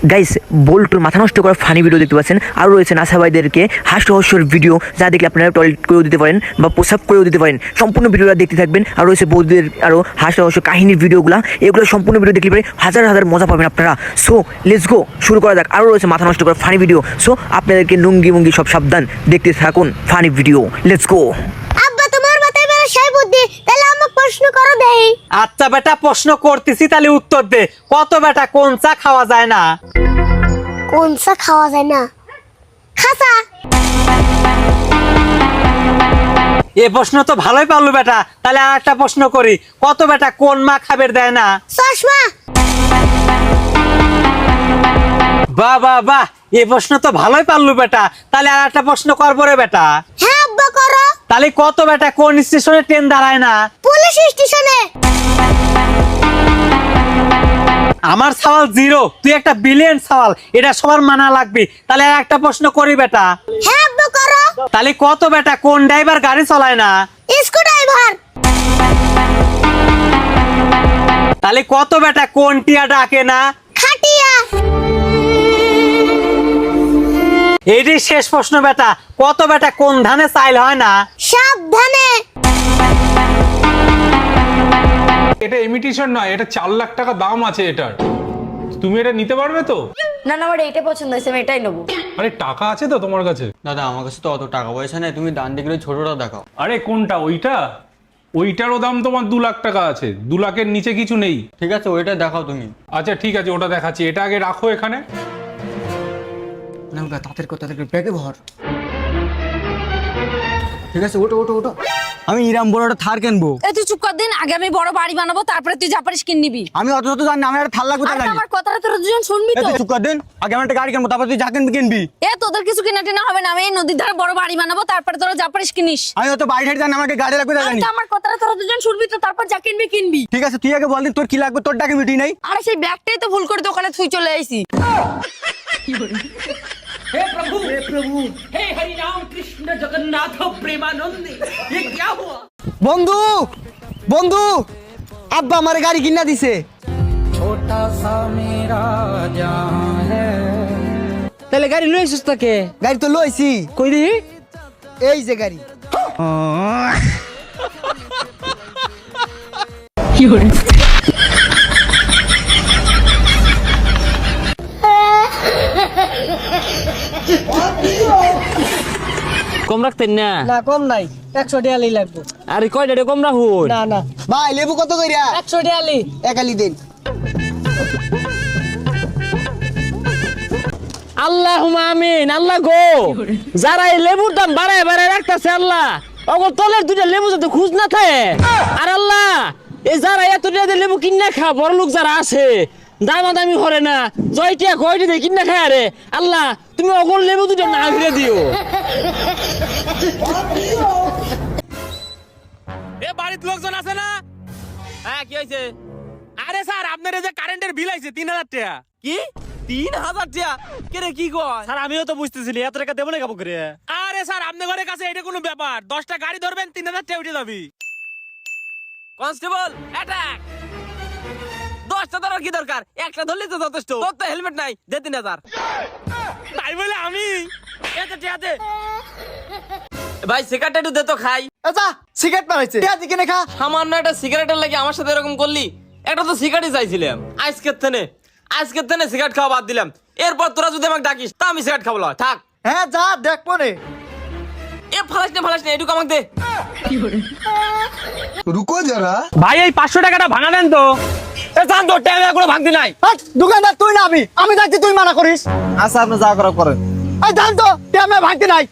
Guys বল্টুর মাথা নষ্ট করা ফানি ভিডিও দেখতে পাচ্ছেন, আরও রয়েছে নাসা ভাইদেরকে হাস্যহস্যর ভিডিও যা দেখলে আপনারা টয়লেট করেও দিতে পারেন বা প্রসাব করেও দিতে পারেন। সম্পূর্ণ ভিডিওটা দেখতে থাকবেন। আর রয়েছে বৌদিদের আরও হাস্যহস্য কাহিনীর ভিডিওগুলো, এগুলো সম্পূর্ণ ভিডিও দেখলে পরে হাজার হাজার মজা পাবেন আপনারা। সো লেটস গো, শুরু করা যাক। আরও রয়েছে মাথা নষ্ট করা ফানি ভিডিও। সো আপনাদেরকে নুঙ্গি মুঙ্গি সব সাবধান, দেখতে থাকুন ফানি ভিডিও। Let's go. আব্বা তোমার মাথায় মেরে সেই বুদ্ধি, তাহলে আমাকে প্রশ্ন করো দেই। আচ্ছা বেটা, প্রশ্ন করতেছি, তাহলে উত্তর দে। কত বেটা কোন চা খাওয়া যায় না? কোন চা খাওয়া যায় না? খাসা। এ প্রশ্ন তো ভালোই পারলো বেটা। তাহলে আর একটা প্রশ্ন করি, কত বেটা কোন মা খাবার দেয় না? চশমা। বাহ বাহ বাহ, এই প্রশ্ন তো ভালোই পারলো বেটা। তাহলে আর একটা প্রশ্ন করবো রে বেটা। হ্যাঁ আব্বা করো। তাহলে কত বেটা কোন স্টেশনে ট্রেন দাঁড়ায় না? পুলিশ স্টেশনে। আমার সওয়াল জিরো, তুই একটা বিলিয়ন সওয়াল, এটা সবার মানা লাগবে। তাহলে আর একটা প্রশ্ন করি বেটা। হ্যাঁ আব্বা করো। তাহলে কত বেটা কোন ড্রাইভার গাড়ি চালায় না? স্কু ড্রাইভার। তাহলে কত বেটা কোন টিয়া ডাকে না? খাটিয়া। এইটি শেষ প্রশ্ন বেটা, কত বেটা কোন ধানে চাইল হয় না? সাবধানে। এটা ইমিটেশন নয়, এটা 4 লাখ টাকা দাম আছে এটার। তুমি এটা নিতে পারবে তো? না না, আমার এইটা পছন্দ হয়েছে, আমি এটাই নেবো। আরে টাকা আছে তো তোমার কাছে? দাদা আমার কাছে তো অত টাকা পয়সা নেই, তুমি ডান দিকে ছোটটা দেখাও। আরে কোনটা? ওইটা? ওইটারও দাম তোমার 2 লাখ টাকা আছে। 2 লাখের নিচে কিছু নেই। ঠিক আছে ওইটা দেখাও তুমি। আচ্ছা ঠিক আছে, ওটা দেখাচ্ছি। এটা আগে রাখো এখানে। না তাদের কথা ব্যাগে ভর। ঠিক আছে ওটো ওটো ওটো। আমি ইরাম বড় একটা থার কিনবো। এই তুই চুপ কর দিন, আগে আমি বড় বাড়ি বানাবো, তারপরে তুই যা পারিস কিনে নিবি। আমি অত শত জানি না, আমি একটা থার লাগবে তার আর জানি। আমার কথাটা তোরা দুজন শুনবি তো? তুই চুপ কর দিন, আগে আমি একটা গাড়ি কিনবো, তারপর তুই যা কিনবি কিনবি। এ তোদের কিছু কিনা টিনা হবে না, আমি এই নদীর ধারে বড় বাড়ি বানাবো, তারপরে তোরা যা পারিস কিনিস। আমি অত বাড়ি ঠাড়ি জানি না, আমাকে গাড়ি লাগবে তার জানি। আমার কথাটা তোরা দুজন শুনবি তো, তারপর যা কিনবি কিনবি। ঠিক আছে তুই আগে বল দিন তোর কি লাগবে, তোর ডাকে মিটি নাই। আরে সেই ব্যাগটাই তো ভুল করে দোকানে থুই চলে আইছি। हे प्रभु हे हरि राम कृष्ण जगन्नाथ प्रेमानंद, ये क्या हुआ? বন্ধু বন্ধু, আব্বা আমার গাড়ি কিনা দিছে। তাহলে গাড়ি লইছিস তাকে? গাড়ি তো লইছি। কই দি? এই যে গাড়ি। কম রাখতেন না? না কম নাই, 100 টাকা লাগবে। আরে কয়টা কম রাখুন? না না ভাই লেবু কত কইরা? 100 টাকা একালি দেন। আল্লাহুম্মা আমিন। আল্লাহ গো, যারা এই লেবুর দাম বাড়ায় বাড়ায় রাখতেছে আল্লাহ, অগর তলের দুইটা লেবু যাতে খুঁজ না থাকে। আর আল্লাহ এই যারা এত টাকা লেবু কিনা খা, বড় লোক যারা আছে দামাদামি করে না, জয়টিয়া কয়টি দিয়ে কিনা খায়, আরে আল্লাহ তুমি অগর লেবু দুটো না ফিরে দিও। এ বাড়িতে লোকজন আছে না? হ্যাঁ কি হয়েছে? আরে স্যার আপনার এই যে কারেন্টের বিল আইছে 3000 টাকা। কি 3000 টাকা? কে রে কি কয়? স্যার আমিও তো বুঝতেছিলি, এত টাকা দেব না কাবো করে। আরে স্যার আপনার ঘরের কাছে এটা কোনো ব্যাপার? 10টা গাড়ি ধরবেন 3000 টাকা উঠে যাবি। Constable attack! 10টা ধরার কি দরকার? একটা ধরলেই তো যথেষ্ট। তোর তো হেলমেট নাই, দে 3000। তাই বলে আমি এত টাকা দে। ভাই সিগারেট একটু দে তো খাই। আচ্ছা সিগারেট মারাইছে, টিয়া দিকে নে খা। সামান্য একটা সিগারেটের লাগে আমার সাথে এরকম করলি? একটা তো সিগারেটই চাইছিলাম। আজকের থেকে সিগারেট খাওয়া বাদ দিলাম। এরপর তোরা যদি আমাকে ডাকিস তা আমি সিগারেট খাবো না। থাক। হ্যাঁ যা দেখবো নে। এ ফালাস না এটুকু আমাকে দে। রুকো যারা। ভাই এই 500 টাকাটা ভাঙা দেন তো। এ জান তো টাকা কোনো ভাঙতি নাই। দোকানদার তুই না আমি যাচ্ছি, তুই মানা করিস। আচ্ছা আপনি যা করা করেন। এই জান তো টাকা ভাঙতি নাই।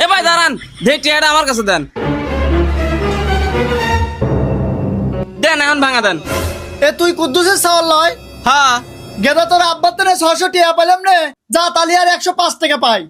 এ ভাই দাঁড়ান, যে টাকাটা আমার কাছে দেন। দেন এখন ভাঙা দেন। এ তুই কুদ্দুসের সাওয়াল লয়? হ্যাঁ গেদা তোর আব্বার থেকে 600 টাকা পাইলাম নে, যা তালি আর 105 টাকা পাই।